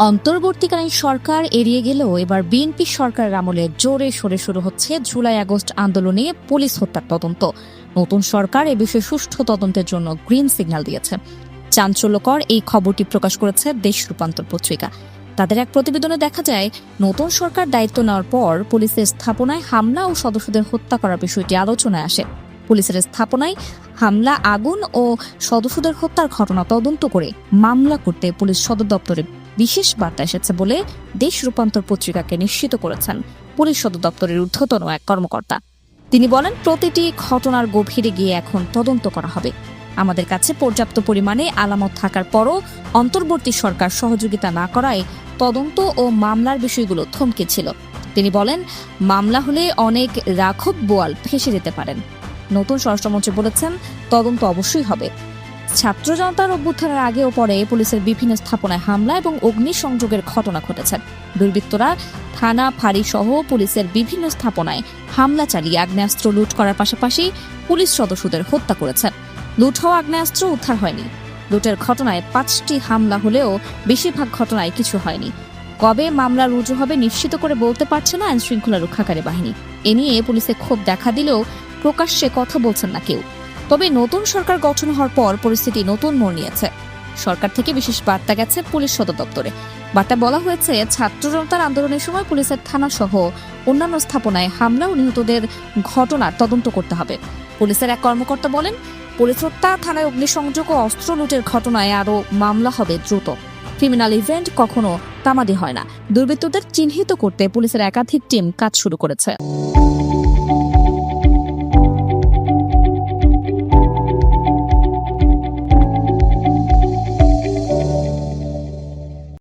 অন্তর্বর্তীকালীন সরকার এড়িয়ে গেলেও এবার বিএনপি সরকারের আমলে জোরে সরে শুরু হচ্ছে জুলাই আগস্ট আন্দোলনে পুলিশ হত্যার তদন্ত। নতুন সরকার এ বিষয়ে সুষ্ঠু তদন্তের জন্য গ্রিন সিগন্যাল দিয়েছে। চাঞ্চল্যকর এই খবরটি প্রকাশ করেছে দেশ রূপান্তর পত্রিকা। তাদের এক প্রতিবেদনে দেখা যায়, নতুন সরকার দায়িত্ব নেওয়ার পর পুলিশের স্থাপনায় হামলা ও সদস্যদের হত্যা করার বিষয়টি আলোচনায় আসে। পুলিশের স্থাপনায় হামলা, আগুন ও সদস্যদের হত্যার ঘটনা তদন্ত করে মামলা করতে পুলিশ সদর দপ্তরে বিশেষ বার্তা এসেছে বলে দেশ রূপান্তর পত্রিকাকে নিশ্চিত করেছেন পুলিশ সদর দপ্তরের ঊর্ধ্বতন এক কর্মকর্তা। তিনি বলেন, প্রতিটি ঘটনার গভীরে গিয়ে এখন তদন্ত করা হবে। আমাদের কাছে পর্যাপ্ত পরিমাণে আলামত থাকার পরও অন্তর্বর্তী সরকার সহযোগিতা না করায় তদন্ত ও মামলার বিষয়গুলো থমকে ছিল। তিনি বলেন, মামলা হলে অনেক রাঘব বোয়াল ফেঁসে যেতে পারেন। নতুন স্বরাষ্ট্রমন্ত্রী বলেছেন, তদন্ত অবশ্যই হবে। ছাত্র জনতার অভ্যুত্থানের আগে ও পরে পুলিশের বিভিন্ন স্থাপনায় হামলা এবং অগ্নিসংযোগের ঘটনা ঘটেছে। দুর্বৃত্তরা থানা, ফাঁড়ি সহ পুলিশের বিভিন্ন স্থাপনায় হামলা চালিয়ে আগ্নেয়াস্ত্র লুট করার পাশাপাশি পুলিশ সদস্যদের হত্যা করেছে। লুট হওয়া আগ্নেয়াস্ত্র উদ্ধার হয়নি। লুটের ঘটনায় 5টি হামলা হলেও বেশিরভাগ ঘটনায় কিছু হয়নি। কবে মামলা রুজু হবে নিশ্চিত করে বলতে পারছে না আইনশৃঙ্খলা রক্ষাকারী বাহিনী। এ নিয়ে পুলিশে ক্ষোভ দেখা দিলেও প্রকাশ্যে কথা বলছেন না কেউ। তবে নতুন সরকার গঠন হওয়ার পর পরিস্থিতি নতুন মোড় নিয়েছে। সরকার থেকে বিশেষ বার্তা গেছে পুলিশ সদর দপ্তরে। বার্তা বলা হয়েছে, ছাত্র জনতার আন্দোলনের সময় পুলিশের থানা সহ অন্যান্য স্থাপনায় হামলা ও নিহতদের ঘটনার তদন্ত করতে হবে। পুলিশের এক কর্মকর্তা বলেন, পুলিশ হত্যা, থানায় অগ্নিসংযোগ ও অস্ত্র লুটের ঘটনায় আরও মামলা হবে দ্রুত। ক্রিমিনাল ইভেন্ট কখনো তামাদি হয় না। দুর্বৃত্তদের চিহ্নিত করতে পুলিশের একাধিক টিম কাজ শুরু করেছে।